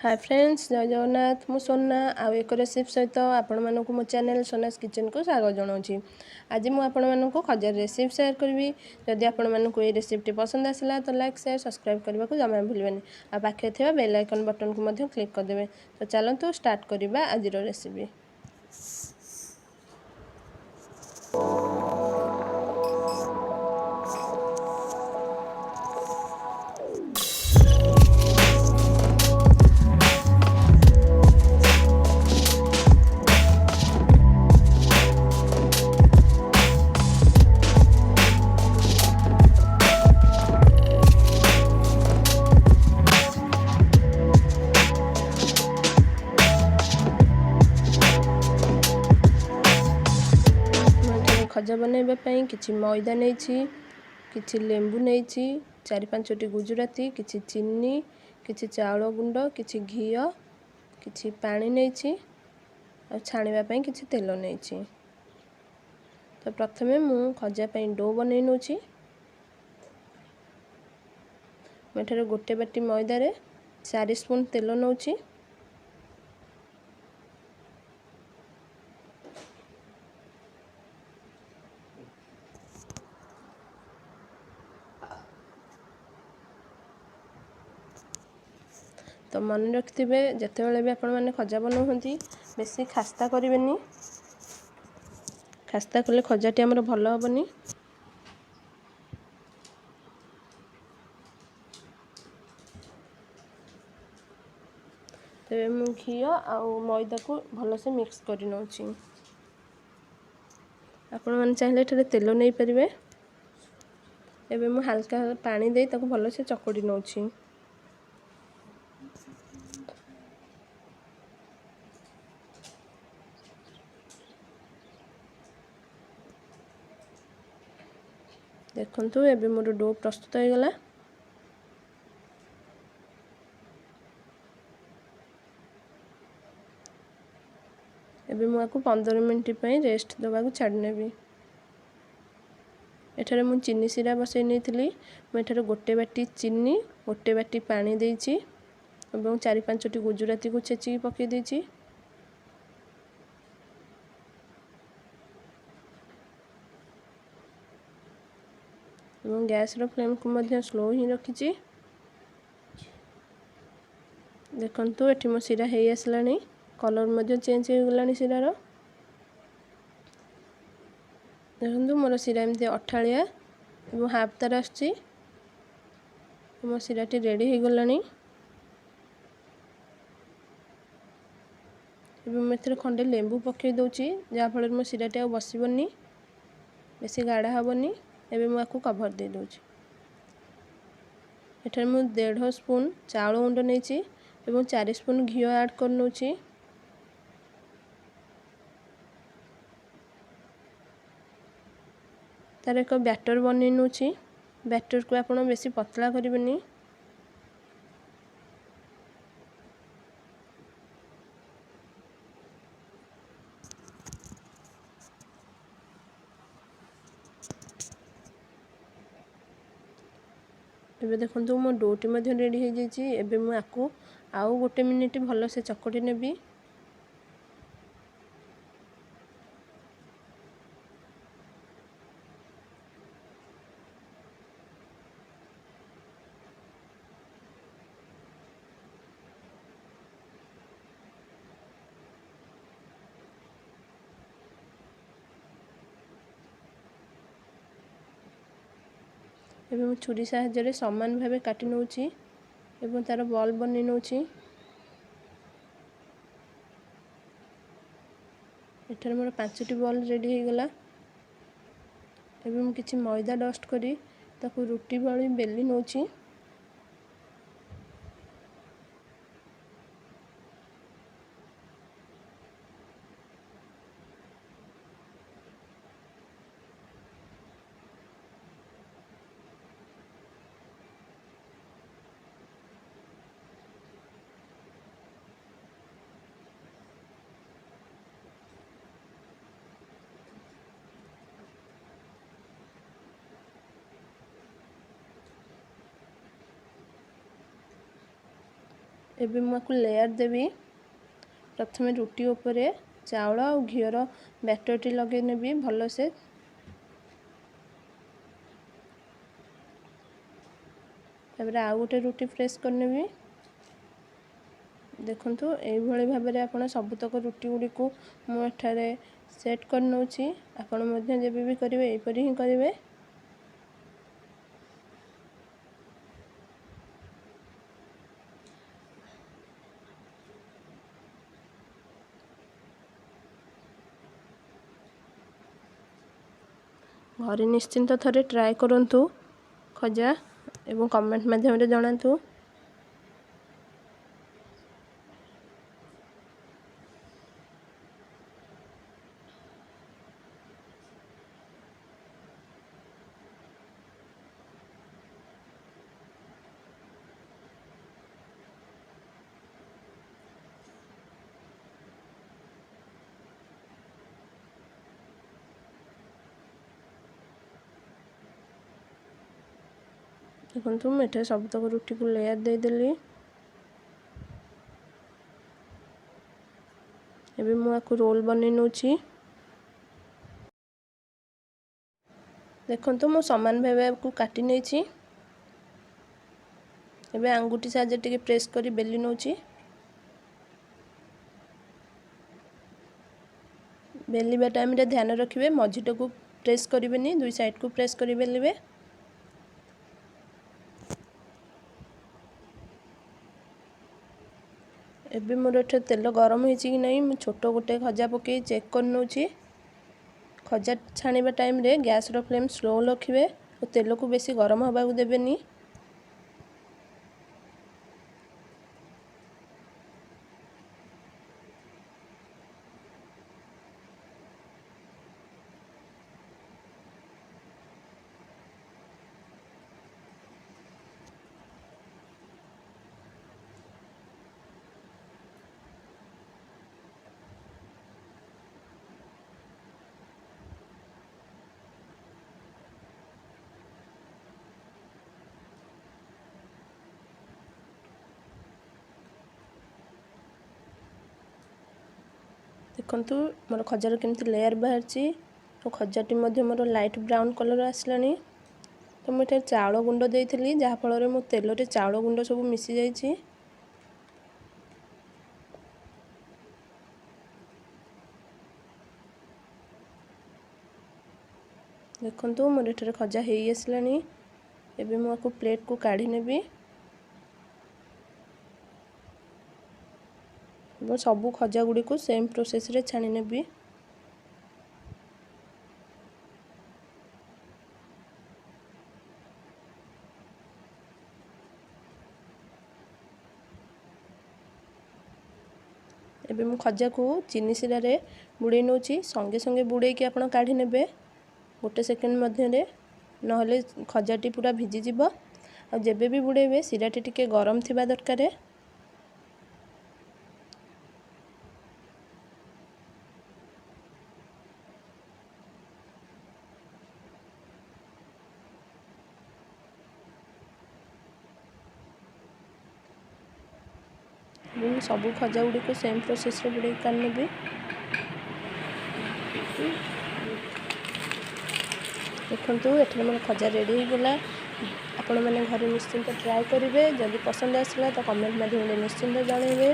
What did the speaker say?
Hi friends, जय जगन्नाथ। मु सोना आउ एक रेसिपी सहित आपण मानक मो चैनल सोनास किचन को स्वागत जनाऊँगी। आज मुझे आपण मानक खजा रेसिपी शेयर करी। जदि आपण मानक ये रेसिपी पसंद आसला तो लाइक शेयर सब्सक्राइब करने को जमा भूलें। आ पाखे थे बेल आइकन बटन को क्लिक करदे। तो चलतु स्टार्ट करवा आज रेसिपी। खजा बनैबा किछि मैदा नहीं, किछि लेंबू नहीं, 4-5टी गुजराती, किछि चीनी, किछि चाउल गुंड, किछि घी, किछि पानी नहीं और छाणिबा पई किछि तेल नहीं। तो प्रथमे मु खजा पई डो बनै नउछि। मेठारे गोटे बाटी मैदा रे 4 स्पून तेल नउछि। तो मन रखिथे जिते भी आपण मैंने खजा बनाऊँगी बेसी खास्ता करें। खास्ता कले खजाटी आमर भल हेनी। तेरे मु घी आउ मैदा को भलसे मिक्स कर नउछि। आपण मैंने चाहिए एठारे तेल नहीं पारे। एबे मु हल्का पानी दे ताको भलसे चकड़ी नउछि। देखंतु एबे मोर डो प्रस्तुत हो गला। एबे मु आकु 15 मिनिट पई रेस्ट दबा को छाड़ नेबी। एठारे मु चीनी सिरा बसई नहीं। मुझे गोटे बाटी चीनी, गोटे बाटी पानी देइछि एवं 4-5टी गुजराती को छेची पकई देइछि। एवं गैस रो फ्लेम को मध्य स्लो ही रखिछि। देखंतु एठी मो सिरा हेई आसलानी, कलर मध्य चेंज हो गलानी सिरार। देखंतु मोर सिरा एमती अठालिया एवं हाफ तार आछि। मो सिराटी रेडी हो गलानी। एवं मैं खंडे लेंबू पकई दउछि जहाँ फल मो सिराटी आ बसबनी, बेसी गाढ़ा हेनी। एबे मु आकु कभर दे दउछि। एठार मु 1.5 स्पून चाउल गुंड नहीं एवं 4 स्पून घी ऐड कर नउछि। तार एक बैटर बनै नउछि। बैटर को आपण बेसी पतला करिवेनी। एबे देखंतु मो डोटी मध्य रेडी हो जाइछि। एबे मु आकु आउ गोटे मिनिट भल से चकटी नेबी। एबे मु छुरी साहाय्य समान भाव काटि नउछि एवं तार बॉल बनै नउछि। एठार मोर 5टी बॉल रेडी हो गला। एबे मु किछि मैदा डस्ट करी ताकू रुटी भली बेली नउछि। ଏବେ ମୁଁ ଆକୁ ଲେୟାର ଦେବି। प्रथमे रुटी उपरे चाउल और घीर बैटरटी लगे नेबी भलसे। तापर आउ गोटे रुटी प्रेस करनेबी। देखंतु एभली भाबरे आपण सबुतक रुटी गुडी को मु एठारे सेट कर नउची। आपण मध्य जेबे भी करिवे एपरि ही करिवे। घरे निश्चिंत थरे ट्राए करंतु खजा एवं कमेंट माध्यम रे जणांतु। देखो मुझे सबतक रुटी को लेयर देदेली। एबे मु आकु रोल बनै नउची। देखो मु समान भाबे को काटी नेछि। एबे अंगुठी साजे टिके प्रेस करी बेली नउची। बेलिबा टाइम रे ध्यान रखिबे मझिटा को प्रेस करिवेनी, दुई साइड को प्रेस करी बेलिबे। एबे मोर एठे तेल गरम होईची कि नहीं मु छोटो गोटे खजा पके चेक कर नउची। खजा छाणीबा टाइम रे गैस रो फ्लेम स्लो रखिबे और तेल को बेसी गरम होबा को देबेनी। देखंतु मोर खजार केमती लेयर बाहरची और खजाटी मध्य मोर लाइट ब्राउन कलर आसलानी। तो मुझे चाउल गुंड देइथिली जहा फल रे मो तेल रे चाउल गुंड सब मिसी जाइछि। देखंतु मोर एठरे खजा हेई आसलानी। एबे मु आकु प्लेट को काढी नेबी। सबू खजा गुडी को सेम प्रोसेस रे छाणी नेबी। एबे मु खजा को चीनी सिरा रे बुड़े नउची। संगे संगे बुड़े कि आपण काढी नेबे गोटे सेकेंड मध्य रे, नहले खजाटी पूरा भिजी जिवो। आ जेबे भी बुड़ेबे सिराटी टिके गरम थिबा दरकार। सबू खजा गुडी को सेम प्रोसेस रे बुड़े काढ नेबी। देखंतु एठरे मोर खजा रेडी हो गला। आपण माने घरे निश्चिंत ट्राए करिवे। जदि पसंद आसला तो कमेंट माध्यम रे निश्चिंत जणाइबे।